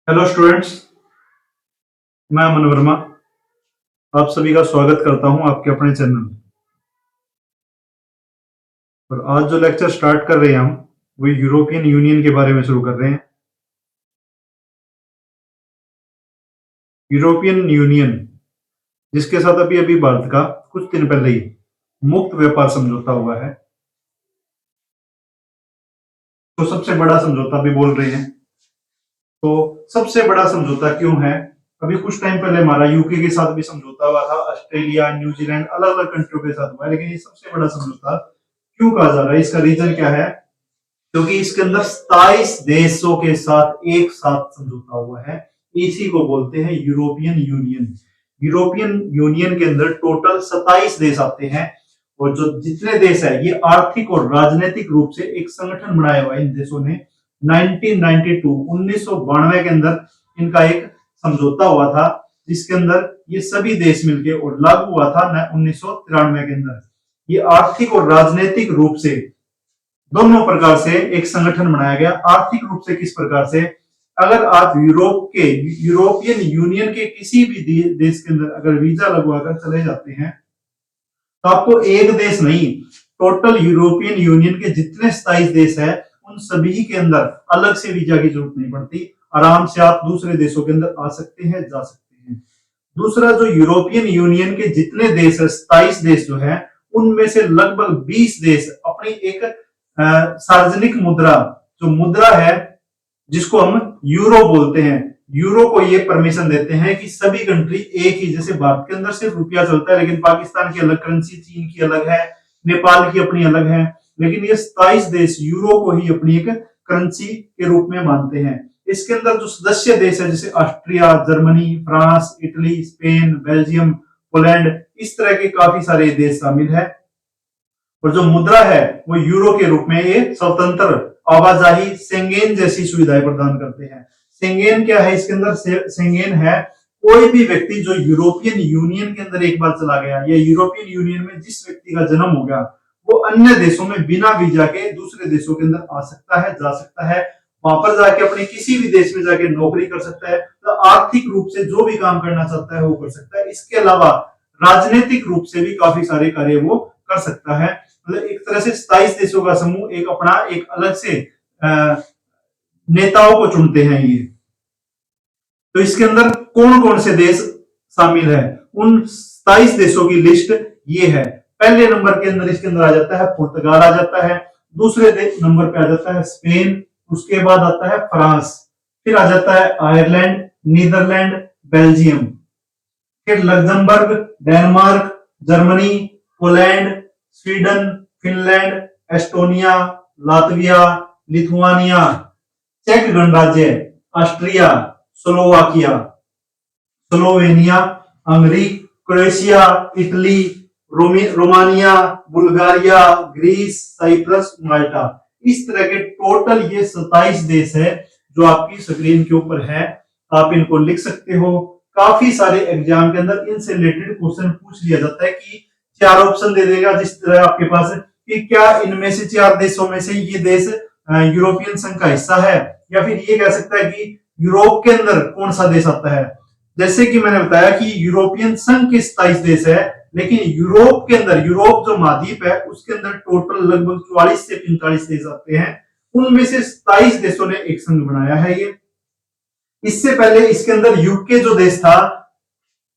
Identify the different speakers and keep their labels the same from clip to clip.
Speaker 1: Hello students, मैं अमन वर्मा आप सभी का स्वागत करता हूं आपके अपने चैनल में। और आज जो लेक्चर स्टार्ट कर रहे हैं हम वो यूरोपियन यूनियन के बारे में शुरू कर रहे हैं। यूरोपियन यूनियन जिसके साथ अभी अभी भारत का कुछ दिन पहले ही मुक्त व्यापार समझौता हुआ है, तो सबसे बड़ा समझौता भी बोल रहे हैं। तो सबसे बड़ा समझौता क्यों है? अभी कुछ टाइम पहले हमारा यूके के साथ भी समझौता हुआ था, ऑस्ट्रेलिया, न्यूजीलैंड, अलग अलग कंट्रियों के साथ हुआ है, लेकिन ये सबसे बड़ा समझौता क्यों कहा जा रहा है? इसका रीजन क्या है? क्योंकि इसके अंदर 27 देशों के साथ एक साथ समझौता हुआ है। इसी को बोलते हैं यूरोपियन यूनियन। यूरोपियन यूनियन के अंदर टोटल 27 देश आते हैं, और जो जितने देश है ये आर्थिक और राजनीतिक रूप से एक संगठन बनाया हुआ है इन देशों ने। 1992 के अंदर इनका एक समझौता हुआ था, जिसके अंदर ये सभी देश मिलके और लागू हुआ था 1993 के अंदर। ये आर्थिक और राजनीतिक रूप से दोनों प्रकार से एक संगठन बनाया गया। आर्थिक रूप से किस प्रकार से? अगर आप यूरोपियन यूनियन के किसी भी देश के अंदर अगर वीजा लगवाकर चले जाते हैं, तो आपको एक देश नहीं, टोटल यूरोपियन यूनियन के जितने 27 देश है उन सभी के अंदर अलग से वीजा की जरूरत नहीं पड़ती। आराम से आप दूसरे देशों के अंदर आ सकते हैं, जा सकते हैं। दूसरा, जो यूरोपियन यूनियन के जितने देश है, 27 देश जो है, उनमें से लगभग 20 देश अपनी एक सार्वजनिक मुद्रा, जो मुद्रा है जिसको हम यूरो बोलते हैं, यूरो को ये परमिशन देते हैं कि सभी कंट्री एक ही, जैसे भारत के अंदर सिर्फ रुपया चलता है, लेकिन पाकिस्तान की अलग करेंसी, चीन की अलग है, नेपाल की अपनी अलग है, लेकिन ये 27 देश यूरो को ही अपनी एक करेंसी के रूप में मानते हैं। इसके अंदर जो सदस्य देश है, जैसे Austria, Germany, France, Italy, Spain, Belgium, Poland, इस तरह के काफी सारे देश शामिल है। और जो मुद्रा है वो यूरो के रूप में ये स्वतंत्र आवाजाही, शेंगेन जैसी सुविधाएं प्रदान करते हैं। शेंगेन क्या है? इसके अंदर शेंगेन है कोई भी व्यक्ति जो यूरोपियन यूनियन के अंदर एक बार चला गया, या यूरोपियन यूनियन में जिस व्यक्ति का जन्म हो गया, वो अन्य देशों में बिना वीजा के दूसरे देशों के अंदर आ सकता है, जा सकता है, वहां पर जाके अपने किसी भी देश में जाके नौकरी कर सकता है, तो आर्थिक रूप से जो भी काम करना चाहता है वो कर सकता है। इसके अलावा राजनीतिक रूप से भी काफी सारे कार्य वो कर सकता है। मतलब एक तरह से 27 देशों का समूह एक अपना एक अलग से नेताओं को चुनते हैं ये। तो इसके अंदर कौन कौन से देश शामिल है? उन 27 देशों की लिस्ट ये है। पहले नंबर के अंदर इसके अंदर आ जाता है पुर्तगाल, आ जाता है। दूसरे नंबर पे आ जाता है स्पेन। उसके बाद आता है फ्रांस। फिर आ जाता है आयरलैंड, नीदरलैंड, बेल्जियम, फिर Luxembourg, Denmark, Germany, Poland, Sweden, Finland, Estonia, Latvia, Lithuania, चेक गणराज्य, Austria, Slovakia, Slovenia, Hungary, Croatia, Italy, Romania, Bulgaria, Greece, Cyprus, Malta. इस तरह के टोटल ये 27 देश है जो आपकी स्क्रीन के ऊपर है। आप इनको लिख सकते हो। काफी सारे एग्जाम के अंदर इनसे रिलेटेड क्वेश्चन पूछ लिया जाता है कि 4 ऑप्शन दे देगा, जिस तरह आपके पास कि क्या इनमें से 4 देशों में से ये देश यूरोपियन संघ का हिस्सा है, या फिर ये कह सकता है कि यूरोप के अंदर कौन सा देश आता है। जैसे कि मैंने बताया कि यूरोपियन संघ के 27 देश है, लेकिन यूरोप के अंदर, यूरोप जो महाद्वीप है उसके अंदर टोटल लगभग 44 से 45 देश आते हैं। उनमें से 27 देशों ने एक संघ बनाया है ये। इससे पहले इसके अंदर यूके जो देश था,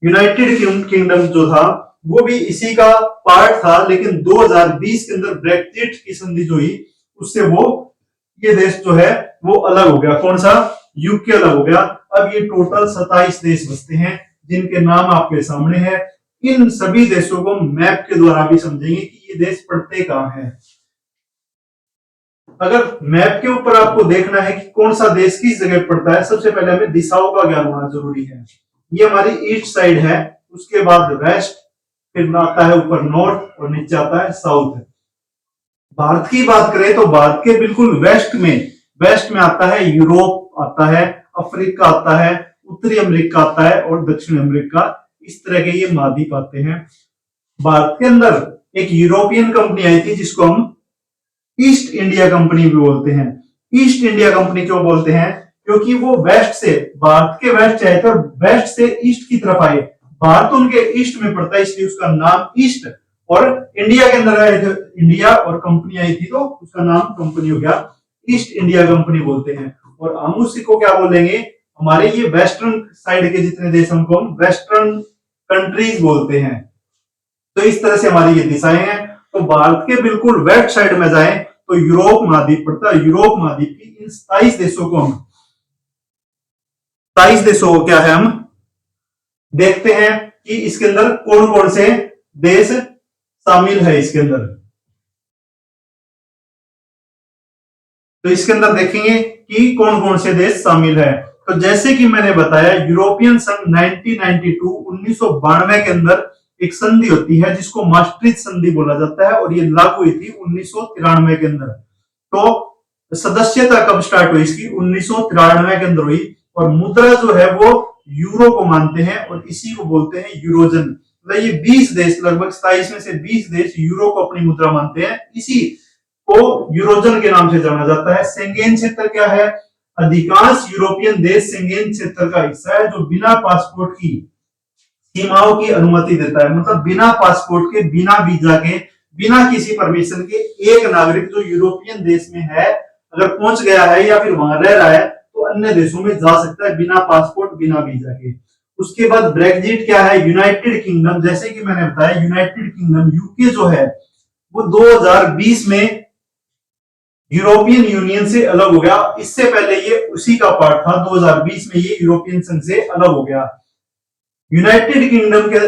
Speaker 1: यूनाइटेड किंगडम जो था, वो भी इसी का पार्ट था, लेकिन 2020 के अंदर ब्रेक्जिट की संधि जो हुई उससे वो ये देश जो है वो अलग हो गया। कौन सा? यूके अलग हो गया। अब ये टोटल 27 देश बचते हैं, जिनके नाम आपके सामने है। इन सभी देशों को मैप के द्वारा भी समझेंगे कि ये देश पड़ते कहां हैं। अगर मैप के ऊपर आपको देखना है कि कौन सा देश किस जगह पड़ता है, सबसे पहले हमें दिशाओं का ज्ञान होना जरूरी है। ये हमारी ईस्ट साइड है, उसके बाद वेस्ट, फिर आता है ऊपर नॉर्थ, और नीचे आता है साउथ। भारत की बात करें तो भारत के बिल्कुल वेस्ट में आता है यूरोप, आता है अफ्रीका, आता है उत्तरी अमेरिका, आता है और दक्षिण अमेरिका। इस तरह के ये महाद्वीप आते हैं। भारत के अंदर एक यूरोपियन कंपनी आई थी जिसको हम ईस्ट इंडिया कंपनी भी बोलते हैं। ईस्ट इंडिया कंपनी क्यों बोलते हैं? क्योंकि वो वेस्ट से, भारत के वेस्ट से आए थे और वेस्ट से ईस्ट की तरफ आए। भारत उनके ईस्ट में पड़ता है, इसलिए उसका नाम ईस्ट। और इंडिया के अंदर आए थे, इंडिया और कंपनी आई थी, तो उसका नाम कंपनी हो गया ईस्ट इंडिया कंपनी बोलते हैं। और हम उसी को क्या बोलेंगे, हमारे ये वेस्टर्न साइड के जितने देश हमको हम वेस्टर्न कंट्रीज बोलते हैं। तो इस तरह से हमारी ये दिशाएं हैं। तो भारत के बिल्कुल वेस्ट साइड में जाएं तो यूरोप महाद्वीप पड़ता है। यूरोप महाद्वीप की इन 27 देशों को हम 27 देशों को क्या है हम देखते हैं कि इसके अंदर कौन कौन से देश शामिल है इसके अंदर। तो इसके अंदर देखेंगे कि कौन कौन से देश शामिल है। तो जैसे कि मैंने बताया, यूरोपियन संघ 1992 के अंदर एक संधि होती है जिसको मास्ट्रिच संधि बोला जाता है, और ये लागू हुई थी 1993 के अंदर। तो सदस्यता कब स्टार्ट हुई इसकी, 1993 के अंदर हुई। और मुद्रा जो है वो यूरो को मानते हैं और इसी को बोलते हैं यूरोजन। मतलब ये 20 देश, लगभग 27 में से 20 देश यूरो को अपनी मुद्रा मानते हैं, इसी को यूरोजन के नाम से जाना जाता है। शेंगेन क्षेत्र क्या है, अधिकांश यूरोपियन देश शेंगेन क्षेत्र का हिस्सा है, जो बिना पासपोर्ट की सीमाओं की अनुमति देता है। मतलब बिना पासपोर्ट के, बिना वीजा के, बिना किसी परमिशन के एक नागरिक जो यूरोपियन देश में है अगर पहुंच गया है या फिर वहां रह रहा है तो अन्य देशों में जा सकता है बिना पासपोर्ट, बिना वीजा के। उसके बाद ब्रेक्जिट क्या है, यूनाइटेड किंगडम। जैसे कि मैंने बताया, यूनाइटेड किंगडम यूके जो है वो 2020 में यूरोपियन यूनियन से अलग हो गया। इससे पहले ये उसी का पार्ट था, 2020 में ये यूरोपियन संघ से अलग हो गया। यूनाइटेड किंगडम के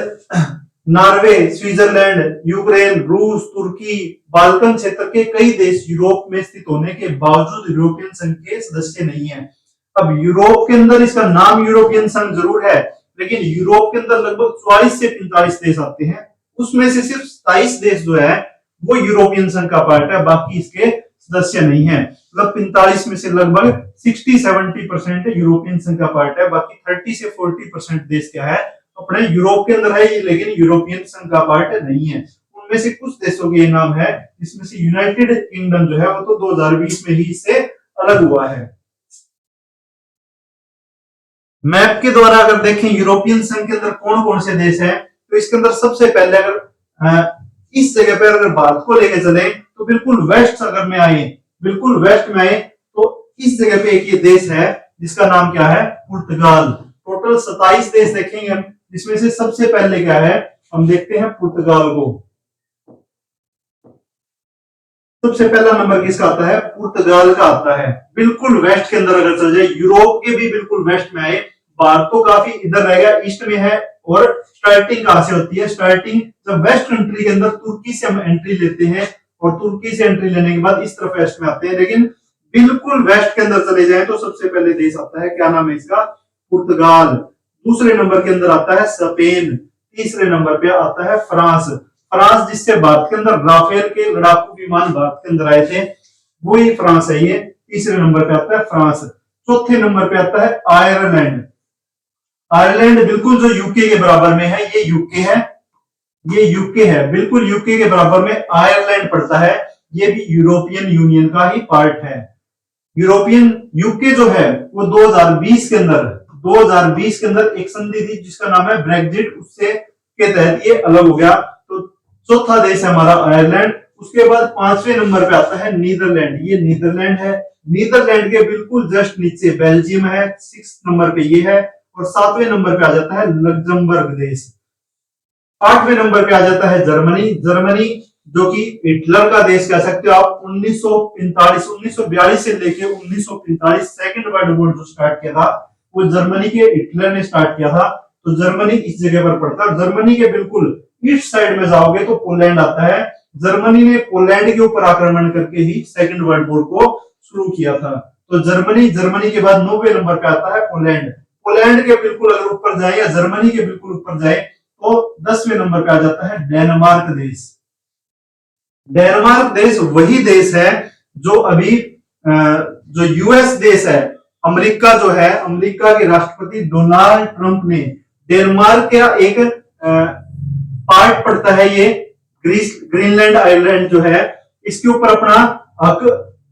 Speaker 1: नॉर्वे, स्विट्जरलैंड, यूक्रेन, रूस, तुर्की, बाल्कन क्षेत्र के कई देश यूरोप में स्थित होने के बावजूद यूरोपियन संघ के सदस्य नहीं है। अब यूरोप के अंदर इसका नाम यूरोपियन संघ जरूर है, लेकिन यूरोप के अंदर लगभग 44 से 45 देश आते हैं, उसमें से सिर्फ 27 देश जो है वो यूरोपियन संघ का पार्ट है, बाकी इसके सदस्य नहीं है। मतलब 45 में से लगभग 60-70% यूरोपियन संघ का पार्ट है, बाकी 30 से 40% देश क्या है अपने यूरोप के अंदर है, लेकिन यूरोपियन संघ का पार्ट नहीं है। उनमें से कुछ देशों के नाम है, जिसमें से यूनाइटेड किंगडम जो है वो तो 2020 में ही इससे अलग हुआ है। मैप के द्वारा अगर देखें यूरोपियन संघ के अंदर कौन कौन से देश हैं, तो इसके अंदर सबसे पहले अगर इस जगह पर अगर भारत को लेके चले तो बिल्कुल वेस्ट अगर में आए, बिल्कुल वेस्ट में आए तो इस जगह पे एक ये देश है जिसका नाम क्या है, पुर्तगाल। टोटल 27 देश देखेंगे हम, जिसमें से सबसे पहले क्या है हम देखते हैं पुर्तगाल को। सबसे पहला नंबर किसका आता है, पुर्तगाल का आता है। बिल्कुल वेस्ट के अंदर अगर चल जाए, यूरोप के भी बिल्कुल वेस्ट में आए, भारत तो काफी इधर रहेगा, ईस्ट में है। और स्टार्टिंग कहां से होती है, स्टार्टिंग जब वेस्ट कंट्री के अंदर तुर्की से हम एंट्री लेते हैं, और तुर्की से एंट्री लेने के बाद इस तरफ वेस्ट में आते हैं। लेकिन बिल्कुल वेस्ट के अंदर चले जाए तो सबसे पहले देश आता है, क्या नाम है इसका, पुर्तगाल। दूसरे नंबर के अंदर आता है स्पेन। तीसरे नंबर पे आता है फ्रांस। फ्रांस जिससे भारत के अंदर राफेल के लड़ाकू विमान भारत के अंदर आए थे, वो ही फ्रांस है ये। तीसरे नंबर पे आता है फ्रांस। चौथे नंबर पे आता है आयरलैंड। आयरलैंड बिल्कुल जो यूके के बराबर में है, ये यूके है, ये यूके है, बिल्कुल यूके के बराबर में आयरलैंड पड़ता है। ये भी यूरोपियन यूनियन का ही पार्ट है। यूरोपियन यूके जो है वो 2020 के अंदर एक संधि थी जिसका नाम है ब्रेक्जिट, उससे के तहत ये अलग हो गया। तो चौथा देश है हमारा आयरलैंड। उसके बाद पांचवें नंबर पे आता है नीदरलैंड। ये नीदरलैंड है। नीदरलैंड के बिल्कुल जस्ट नीचे बेल्जियम है, 6 नंबर पे ये है। और 7वें नंबर पे आ जाता है लग्जमबर्ग देश। 8वें नंबर पे आ जाता है जर्मनी। जर्मनी जो कि हिटलर का देश कह सकते हो आप। 1942 से लेके 1945 सेकंड वर्ल्ड वॉर जो स्टार्ट किया था वो जर्मनी के हिटलर ने स्टार्ट किया था। तो जर्मनी इस जगह पर पड़ता है। जर्मनी के बिल्कुल ईस्ट साइड में जाओगे तो पोलैंड आता है। जर्मनी ने पोलैंड के ऊपर आक्रमण करके ही सेकंड वर्ल्ड वॉर को शुरू किया था। तो जर्मनी के बाद 9वें नंबर पे आता है पोलैंड। पोलैंड के बिल्कुल अगर ऊपर जाए या जर्मनी के बिल्कुल ऊपर जाए तो 10वें नंबर पे आ जाता है डेनमार्क देश। डेनमार्क देश वही देश है जो अभी जो यूएस देश है, अमेरिका जो है, अमेरिका के राष्ट्रपति डोनाल्ड ट्रंप ने डेनमार्क का एक पार्ट पड़ता है ये ग्रीनलैंड आइलैंड जो है, इसके ऊपर अपना हक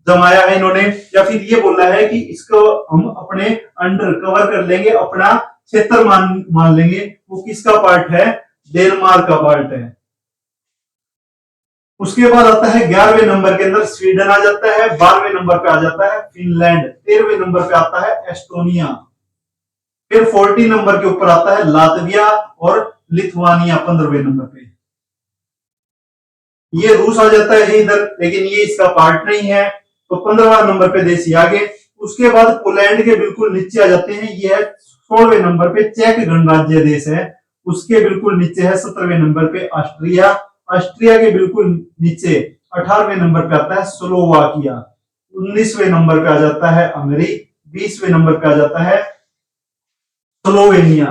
Speaker 1: जमाया है इन्होंने, या फिर ये बोला है कि इसको हम अपने अंडर कवर कर लेंगे, अपना क्षेत्र मान लेंगे। वो किसका पार्ट है? डेनमार्क का पार्ट है। उसके बाद आता है 11वें नंबर के अंदर स्वीडन आ जाता है, 12वें नंबर पे आ जाता है फिनलैंड, 13वें नंबर पे आता है एस्टोनिया, फिर 14 नंबर के ऊपर आता है लातविया और लिथुआनिया 15वें नंबर पे। ये रूस आ जाता है इधर, लेकिन ये इसका पार्ट नहीं है, तो 15वां नंबर पे देश आगे। उसके बाद पोलैंड के बिल्कुल नीचे आ जाते हैं, ये है 16वें नंबर पे चेक गणराज्य देश है। उसके बिल्कुल नीचे है 17वें नंबर पे ऑस्ट्रिया, ऑस्ट्रिया के बिल्कुल नीचे 18वें नंबर पे आता है स्लोवाकिया, 19वें नंबर पे आ जाता है हंगरी, 20वें नंबर पे आ जाता है स्लोवेनिया।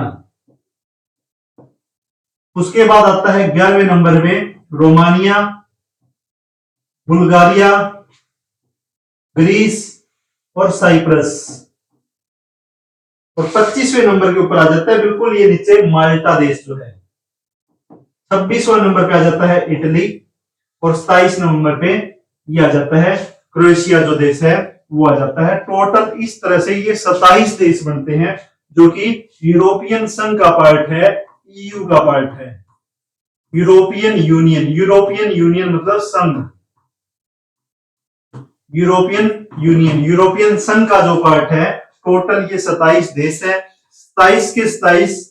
Speaker 1: उसके बाद आता है 11वें नंबर में रोमानिया, बुल्गारिया, ग्रीस और साइप्रस, और 25वें नंबर के ऊपर आ जाता है बिल्कुल ये नीचे माल्टा देश जो है। 26वां नंबर पे आ जाता है इटली, और 27 नंबर पे ये आ जाता है क्रोएशिया जो देश है वो आ जाता है। टोटल इस तरह से ये 27 देश बनते हैं जो कि यूरोपियन संघ का पार्ट है, ईयू का पार्ट है। यूरोपियन यूनियन, यूरोपियन यूनियन मतलब संघ, यूरोपियन यूनियन, यूरोपियन संघ का जो पार्ट है। टोटल ये 27 देश है। 27 के 27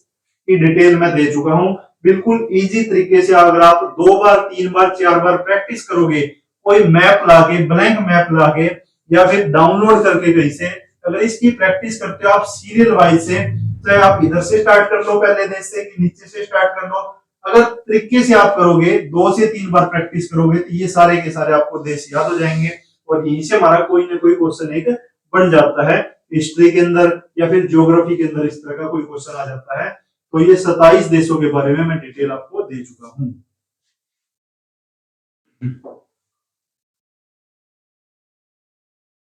Speaker 1: की डिटेल मैं दे चुका हूं। बिल्कुल इजी तरीके से अगर आप 2 बार 3 बार 4 बार प्रैक्टिस करोगे, कोई मैप लाके, ब्लैंक मैप लाके या फिर डाउनलोड करके कहीं से, अगर इसकी प्रैक्टिस करते हो आप सीरियल वाइज से, चाहे आप इधर से स्टार्ट कर लो पहले देश से कि नीचे से स्टार्ट कर लो, अगर तरीके से आप करोगे 2 से 3 बार प्रैक्टिस करोगे तो ये सारे के सारे आपको देश याद हो जाएंगे, और यहीं से हमारा कोई ना कोई क्वेश्चन एक बन जाता है। हिस्ट्री के अंदर या फिर ज्योग्राफी के अंदर इस तरह का कोई क्वेश्चन आ जाता है। तो ये 27 देशों के बारे में मैं डिटेल आपको दे चुका हूं।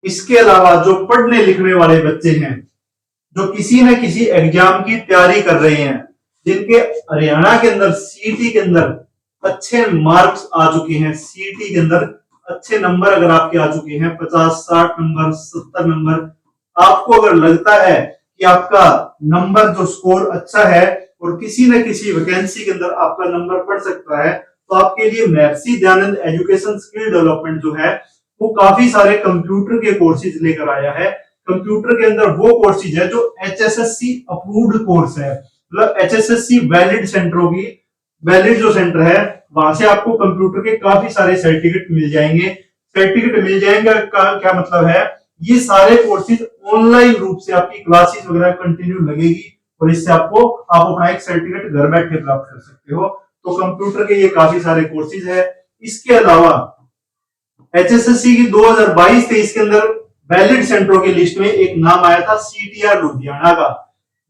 Speaker 1: इसके अलावा जो पढ़ने लिखने वाले बच्चे हैं, जो किसी न किसी एग्जाम की तैयारी कर रहे हैं, जिनके हरियाणा के अंदर सीईटी के अंदर अच्छे मार्क्स आ चुके हैं, सीईटी के अंदर अच्छे नंबर अगर आपके आ चुके हैं 50, 60 नंबर, 70 नंबर, आपको अगर लगता है कि आपका नंबर जो स्कोर अच्छा है और किसी न किसी वैकेंसी के अंदर आपका नंबर पड़ सकता है, तो आपके लिए महर्षि दयानंद एजुकेशन स्किल डेवलपमेंट जो है वो काफी सारे कंप्यूटर के कोर्सेज लेकर आया है। कंप्यूटर के अंदर वो कोर्सेज है जो एचएसएससी अप्रूव्ड कोर्स है, मतलब एचएसएससी वैलिड सेंटरों की, वैलिड जो सेंटर है वहां से आपको कंप्यूटर के काफी सारे सर्टिफिकेट मिल जाएंगे। सर्टिफिकेट मिल जाएंगे का क्या मतलब है, ये सारे कोर्सेज ऑनलाइन रूप से आपकी क्लासेस वगैरह कंटिन्यू लगेगी और इससे आपको आप अपना एक सर्टिफिकेट घर बैठे प्राप्त कर सकते हो। तो कंप्यूटर के ये काफी सारे कोर्सेज है। इसके अलावा एचएसएससी की 2022-23 के अंदर वैलिड सेंटरों की लिस्ट में एक नाम आया था सीटीआर लुधियाना का,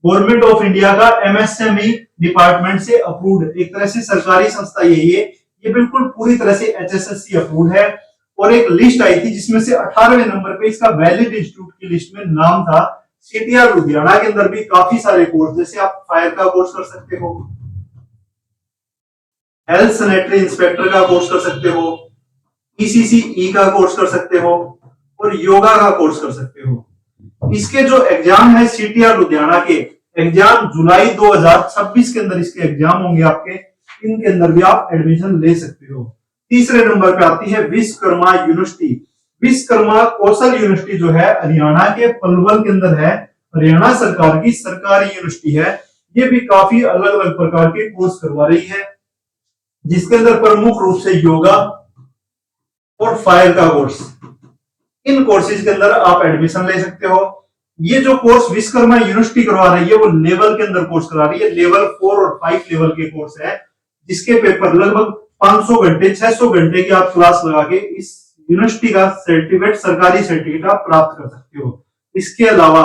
Speaker 1: गवर्नमेंट ऑफ इंडिया का एमएसएमई डिपार्टमेंट से अप्रूव्ड, एक तरह से सरकारी संस्था ये बिल्कुल पूरी तरह से एचएसएससी अप्रूव्ड है। और एक लिस्ट आई थी जिसमें से 18वें नंबर पे इसका वैलिड इंस्टीट्यूट की लिस्ट में नाम था। सीटीआर लुधियाना के अंदर भी काफी सारे कोर्स, जैसे आप फायर का कोर्स कर सकते हो, हेल्थ सैनिटरी इंस्पेक्टर का कोर्स कर सकते हो, ईसीसीई का कोर्स कर सकते हो और योगा का कोर्स कर सकते हो। इसके जो एग्जाम है सीटीआर लुधियाना के एग्जाम जुलाई 2026 के अंदर इसके एग्जाम होंगे आपके, इनके अंदर भी आप एडमिशन ले सकते हो। तीसरे नंबर पे आती है विश्वकर्मा यूनिवर्सिटी। विश्वकर्मा कौशल यूनिवर्सिटी जो है हरियाणा के पलवल के अंदर है, हरियाणा सरकार की सरकारी यूनिवर्सिटी है। ये भी काफी अलग अलग प्रकार के कोर्स करवा रही है, जिसके अंदर प्रमुख रूप से योगा और फायर का कोर्स, इन कोर्सेज के अंदर आप एडमिशन ले सकते हो। ये जो कोर्स विश्वकर्मा यूनिवर्सिटी करवा रही है वो लेवल के अंदर कोर्स करा रही है, लेवल 4 और 5 लेवल के कोर्स है, जिसके पेपर लगभग 500 घंटे 600 घंटे की आप क्लास लगा के इस यूनिवर्सिटी का सर्टिफिकेट, सरकारी सर्टिफिकेट आप प्राप्त कर सकते हो। इसके अलावा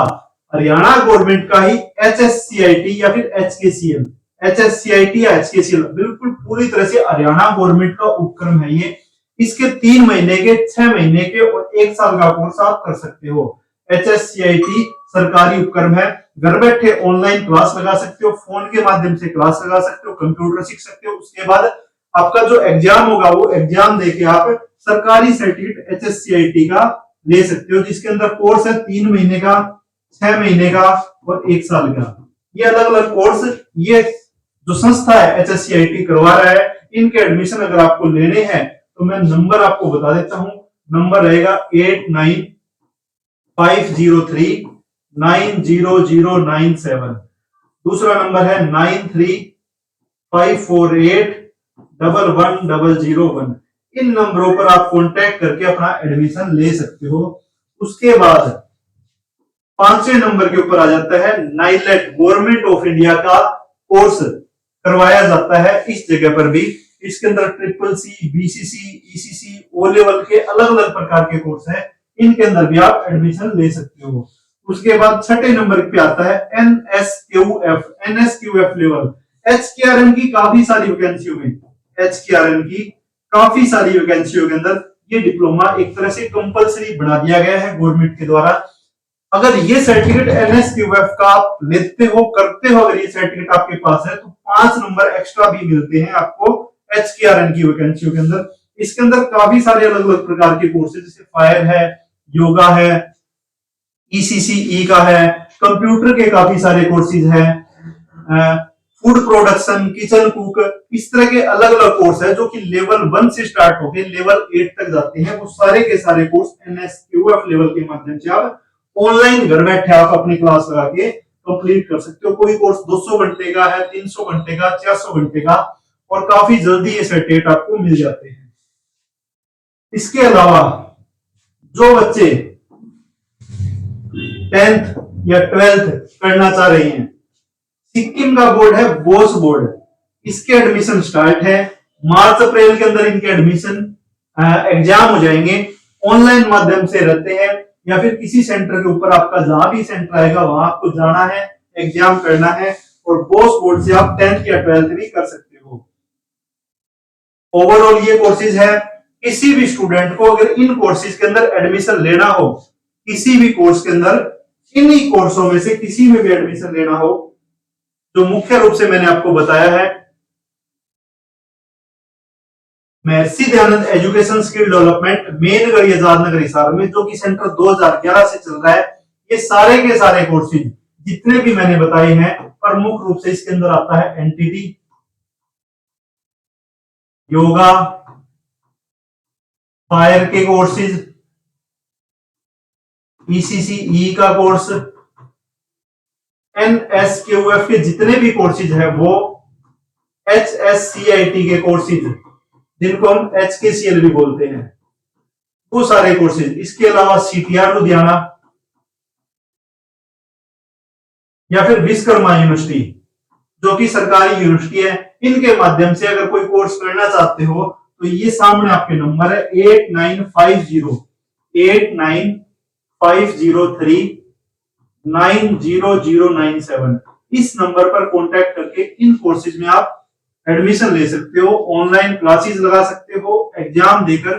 Speaker 1: हरियाणा गवर्नमेंट का ही एचएससीआईटी या फिर एचकेसीएल, एचएससीआईटी या एचकेसीएल बिल्कुल पूरी तरह से हरियाणा गवर्नमेंट का उपक्रम है ये। इसके 3 महीने के, 6 महीने के और 1 साल का कोर्स आप कर सकते हो। एचएससीआईटी सरकारी उपक्रम है, घर बैठे ऑनलाइन क्लास लगा सकते हो, फोन के माध्यम से क्लास लगा सकते हो, कंप्यूटर सीख सकते हो। उसके बाद आपका जो एग्जाम होगा वो एग्जाम देके आप सरकारी सर्टिफिकेट एचएससीआईटी का ले सकते हो, जिसके अंदर कोर्स है 3 महीने का, 6 महीने का और 1 साल का। ये अलग अलग कोर्स ये जो संस्था है HSCIT करवा रहा है। इनके एडमिशन अगर आपको लेने हैं तो मैं नंबर आपको बता देता हूं। नंबर रहेगा 8950390097। दूसरा नंबर है 9354811001। इन नंबरों पर आप कांटेक्ट करके अपना एडमिशन ले सकते हो। उसके बाद 5वें नंबर के ऊपर आ जाता है नाइलेट, गवर्नमेंट ऑफ इंडिया का कोर्स करवाया जाता है इस जगह पर भी। इसके अंदर CCC, BCC, ECC, O level के अलग अलग प्रकार के कोर्स हैं। इनके अंदर भी आप एडमिशन ले सकते हो। उसके बाद 6वें नंबर पे आता है NSQF लेवल। HKRM की काफी सारी वैकेंसियों में, HKRM की काफी सारी वैकेंसियों के अंदर ये डिप्लोमा एक तरह से कंपलसरी बना दिया गया है गवर्नमेंट के द्वारा। अगर ये सर्टिफिकेट NSQF का आप लेते हो, करते हो, अगर ये सर्टिफिकेट आपके पास है तो 5 नंबर एक्स्ट्रा भी मिलते हैं आपको HKRM की वैकेंसियों के अंदर। इसके अंदर काफी सारे अलग अलग प्रकार के कोर्सेज, जैसे फायर है, योगा है, ECCE का है, कंप्यूटर के काफी सारे कोर्सेज हैं, फूड प्रोडक्शन, किचन कुक, इस तरह के अलग अलग कोर्स है जो कि लेवल 1 से स्टार्ट होकर लेवल 8 तक जाते हैं। वो सारे के सारे कोर्स NSQF लेवल के माध्यम से आप ऑनलाइन घर बैठे आप अपनी क्लास लगा के कंप्लीट कर सकते हो। कोई कोर्स 200 घंटे का है, 300 घंटे का, 400 घंटे का, और काफी जल्दी ये सर्टिफिकेट आपको मिल जाते हैं। इसके अलावा जो बच्चे 10th या 12th करना चाह रहे हैं, सिक्किम का बोर्ड है बोस बोर्ड, इसके एडमिशन स्टार्ट है। मार्च अप्रैल के अंदर इनके एडमिशन एग्जाम हो जाएंगे। ऑनलाइन माध्यम से रहते हैं या फिर किसी सेंटर के ऊपर, आपका जहां भी सेंटर आएगा वहां आपको जाना है, एग्जाम करना है, और बोस बोर्ड से आप 10th या 12th भी कर सकते हो। ओवरऑल ये कोर्सेज है। किसी भी स्टूडेंट को अगर इन कोर्सेज के अंदर एडमिशन लेना हो, किसी भी कोर्स के अंदर, इन्हीं कोर्सों में से किसी में भी एडमिशन लेना हो, जो मुख्य रूप से मैंने आपको बताया है, Maharshi Dayanand education skill development main नगर आजाद नगर हिसार में, जो कि सेंटर 2011 से चल रहा है, ये सारे के सारे कोर्सेज जितने भी मैंने बताए हैं, प्रमुख रूप से इसके अंदर आता है एनटीटी, योगा, फायर के कोर्सेज, ECCE का कोर्स, NSQF के जितने भी कोर्सेज है वो, HSCIT के कोर्सेज जिनको हम HKCL भी बोलते हैं, वो सारे कोर्सेज। इसके अलावा CTR लुधियाना या फिर विश्वकर्मा यूनिवर्सिटी जो कि सरकारी यूनिवर्सिटी है, इनके माध्यम से अगर कोई कोर्स करना चाहते हो तो ये सामने आपके नंबर है 8950890097। इस नंबर पर कांटेक्ट करके इन कोर्सेज में आप एडमिशन ले सकते हो, ऑनलाइन क्लासेस लगा सकते हो, एग्जाम देकर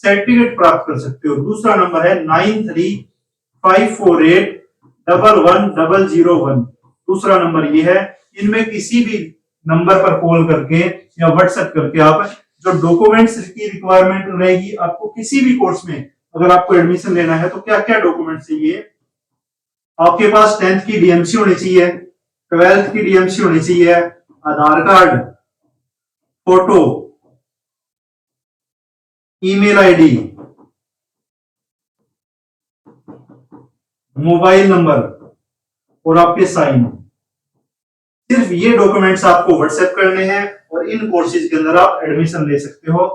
Speaker 1: सर्टिफिकेट प्राप्त कर सकते हो। दूसरा नंबर है 9354811001। दूसरा नंबर ये है। इनमें किसी भी नंबर पर कॉल करके या व्हाट्सएप करके आप जो डॉक्यूमेंट्स की रिक्वायरमेंट रहेगी आपको किसी भी कोर्स में अगर आपको एडमिशन लेना है तो क्या क्या डॉक्यूमेंट चाहिए, आपके पास 10th की DMC होनी चाहिए, 12th की DMC होनी चाहिए, Aadhaar card, photo, email ID, mobile number और आपके साइन। सिर्फ ये डॉक्यूमेंट्स आपको व्हाट्सएप करने हैं और इन कोर्सेज के अंदर आप एडमिशन ले सकते हो।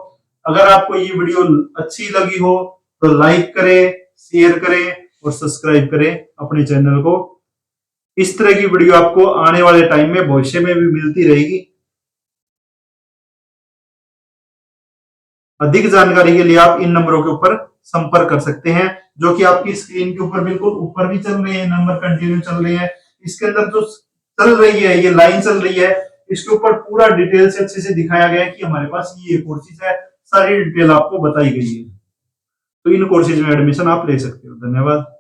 Speaker 1: अगर आपको ये वीडियो अच्छी लगी हो तो लाइक करें, शेयर करें और सब्सक्राइब करें अपने चैनल को। इस तरह की वीडियो आपको आने वाले टाइम में भविष्य में भी मिलती रहेगी। अधिक जानकारी के लिए आप इन नंबरों के ऊपर संपर्क कर सकते हैं, जो कि आपकी स्क्रीन के ऊपर बिल्कुल ऊपर भी चल रहे हैं, नंबर कंटिन्यू चल रहे हैं। इसके अंदर जो चल रही है, ये लाइन चल रही है, इसके ऊपर पूरा डिटेल से अच्छे से दिखाया गया है कि हमारे पास ये कोर्सेज है, सारी डिटेल आपको बताई गई है। तो इन कोर्सेज में एडमिशन आप ले सकते हो। धन्यवाद।